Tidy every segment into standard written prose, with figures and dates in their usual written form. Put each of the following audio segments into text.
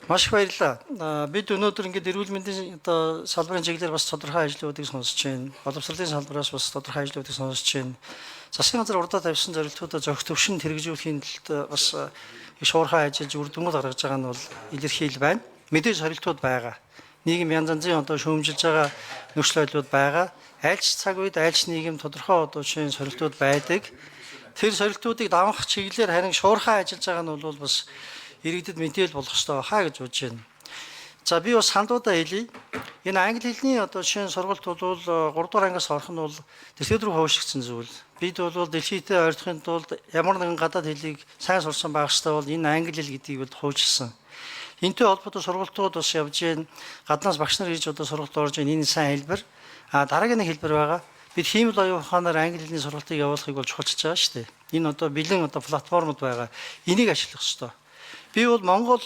Маш их баярлалаа. Бид өнөөдөр ингээд эрүүл мэндийн одоо салбарын чиглэлээр бас тодорхой ажлуудыг сонсож байна. Боловсролын салбараас бас тодорхой ажлуудыг сонсож байна. Засгийн газар урдаа тавьсан зорилтуудаа зохих төвшин хэрэгжүүлэхийн тулд бас их шуурхай ажиллаж үр дүнүүд гаргаж байгаа нь бол илэрхийл байна. Мэдээж зорилтууд байгаа. Нийгэм янз янзын одоо шүүмжилж байгаа нөхцөл байдлууд байгаа. Айлч цаг үед айлч нийгэм тодорхой одоо шинэ зорилтууд байдаг. Тэр зорилтуудыг давах чиглэлээр харин шуурхай ажиллаж байгаа нь бол бас иргэдэд мэдээлэл болох ёстой хаа гэж бодож байна. За би бас сандуудаа хэлье. Энэ англи хэлний одоо шинэ сургалт бол 3 дугаар ангиас орох нь бол дэлхийд рүү хойшигдсан зүйл. Бид бол дэлхийдээ ойртохын тулд ямар нэгэн гадаад хэлийг сайн сурсан байх ёстой бол энэ англи хэл гэдгийг бол хуульчилсан. Энтэй холбоотой сургалтууд бас явж байна. Гаднаас багш нар ирж одоо сургалт орж байна. Энэ сайн хэлбэр. Дараагийн нэг хэлбэр байгаа. Бид хиймэл оюун ухаанаар англи хэлний сургалтыг явуулахыг бол чухалчилж байгаа шүү дээ. Энэ одоо бэлэн одоо платформуд байгаа. Энийг ашиглах ёстой. Би бол Монгол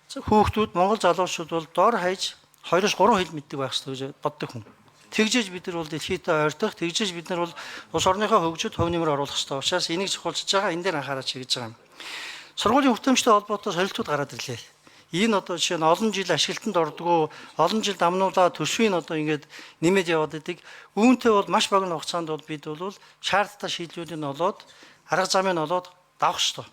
хүүхдүүд, Монгол залуучууд бол дор хаяж 2-3 хэл мэддэг байх ёстой гэж боддог хүн. Тэгжээж бид нар бол дэлхийдээ ойртох, тэгжээж бид нар бол улс орныхоо хөгжид хөв нэмэр оруулах ёстой. Учраас энийг чухалчилж байгаа, энэ дээр анхаарал чиглэж байгаа юм. Сургуулийн хүртээмжтэй холбоотой солилцууд гараад ирлээ. Энэ одоо жишээ нь олон жил ашиглалтанд ордгоо, олон жил дамнуулаа төсвийг одоо ингээд нэмээд яваад идэг. Үүнтэй бол маш богино хугацаанд бол бид бол шаардлагатай шийдлүүдийг олоод, арга замыг олоод давах ёстой.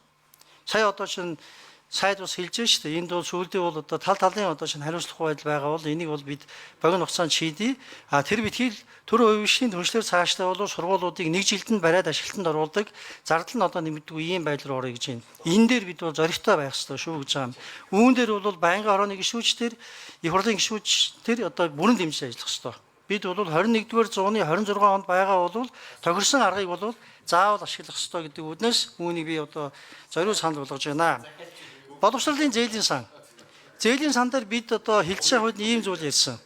Сая одоо чинь сайд бас хэлж байна шүү дээ. Энд бол сүүлдээ бол одоо тал талын одоо шинэ хариуцлахгүй байдал байгаа бол энийг бол бид богино хугацаанд шийдье. Тэр битгий төр хувийн түншлэр цаашдаа бол сургуулиудыг нэг жилд нь бариад ашиглалтанд оруулдаг, зардал нь одоо нэмэгдгүй ийм байдал руу орё гэж байна. Энэ дээр бид бол зоригтой байх ёстой шүү гэж байгаа юм. Үүн дээр бол байнгын орооны гишүүчдэр, их хурлын гишүүчдэр одоо бүрэн дэмжиж ажиллах ёстой. Бид бол 21-р зууны 26 онд байгаа бол тохирсон аргыг бол заавал ашиглах ёстой гэдэг үднээс үүнийг би одоо зориуд санал болгож байна. Боловсролын зээлийн сан. Зээлийн сан дээр бид одоо хэлж байгаа үед ийм зүйл ярьсан.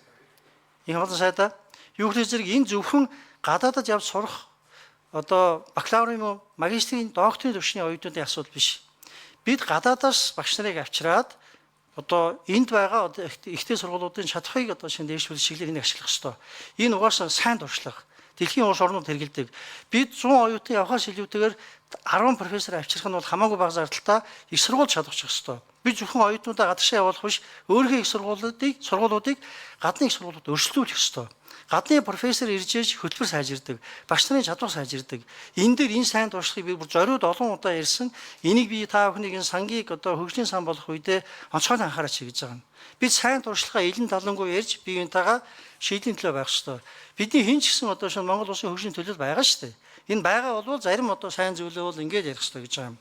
Их олон сайдаа юу гэхээр зэрэг энэ зөвхөн гадаадад явж сурах одоо бакалаврын юм уу, магистрийн, докторийн төвшний оюутнуудын асуудал биш. Бид гадаадаас багш нарыг авчираад одоо энд байгаа одоо ихтэй сургуулиудын чадхыг одоо шинэ дээшлүүлэх чиглэлээр энийг ашиглах ёстой. Энэ угаасаа сайн туршлага. Дэлхийн улс орнууд хэрэгэлдэг. Бид 100 оюутан явахаас илүүтэйгээр 10 профессор авчрах нь бол хамаагүй бага зардалтай их сургууль чадварчих ёстой. Би зөвхөн оюутнуудаа гадагшаа явуулах биш, өөрийнхөө их сургуулиудыг гадны их сургуулиуд өрсөлдүүлэх ёстой. Гадны профессор ирж хөтөлбөр сайжирдаг, багш нарын чадвар сайжирдаг. Энэ дээр энэ сайн туршлагыг би бүр зориуд олон удаа ярьсан. Энийг би та бүхнийг энэ сангийг одоо хөгжлийн сан болох үедээ онцгой анхаараач гэж байгаа юм. Бид сайн туршлагаа илэн талангүй ярьж биеийнхээ шийдлийн төлөө байх ёстой. Бидний хэн ч гэсэн одоо шинэ Монгол улсын хөгжлийн төлөө байгаа шүү дээ. Энэ байгаа бол зарим одоо сайн зүйлээ бол ингэж ярих хэрэгтэй гэж байгаа юм.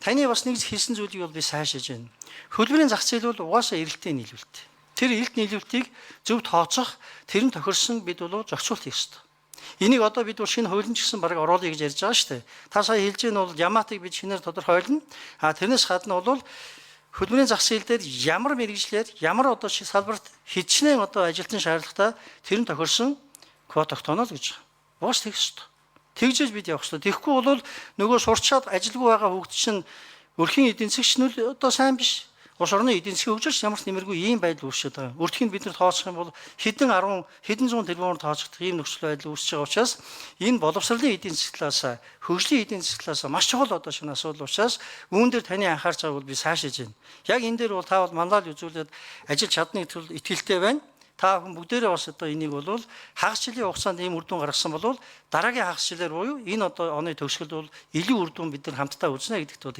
Таны бас нэг хэлсэн зүйлийг бол би сайшааж байна. Хөлбөрийн зах зээл бол угаасаа эрэлттэй нийлүүлэлт. Тэр эрэлт нийлүүлэлтийг зөв тооцох, тэр нь тохирсон бид бол зохицуулт хийх ёстой. Энийг одоо бид шинэ хуулийн ч гэсэн бараг оруулъя гэж ярьж байгаа шүү дээ. Та сая хэлж байгаа нь бол ямаатыг бид шинээр тодорхойлно. Тэрнээс гадна бол хөлбөрийн зах зээл дээр ямар мэргэжлэр, ямар одоо салбарт хичнээн одоо ажилтны шаардлагатай тэр нь тохирсон квот тогтооно л гэж байгаа. Уус тэгэх ёстой. Тэгжээж бид явах ёстой. Тэгэхгүй бол нөгөө сурчаад ажилгүй байгаа хүүхд чинь өрхийн эдийн засгч нь одоо сайн биш. Улс орны эдийн засгийн хөгжиж ямар ч нэмэргүй ийм байдал үүсэж байгаа. Өртгийг бид нар тооцох юм бол хэдэн 100 тэрбумаар тооцох ийм нөхцөл байдал үүсэж байгаа учраас энэ боловсролын эдийн засгийн талаас, хөгжлийн эдийн засгийн талаас маш чухал одоо шинэ асуудал учраас үүн дээр таны анхаарч байгааг би сайшааж байна. Яг энэ дээр бол та бол мандал үзүүлээд ажил чадныг тул итгэлтэй байна. Та бүхэн бүгдээрээ бас одоо энийг бол хагас жилийн хугацаанд ийм үр дүн гаргасан бол дараагийн хагас жилээр буюу энэ одоо оны төгсгөлд бол илүү үр дүн бид нар хамтдаа үзнэ гэдэгт бол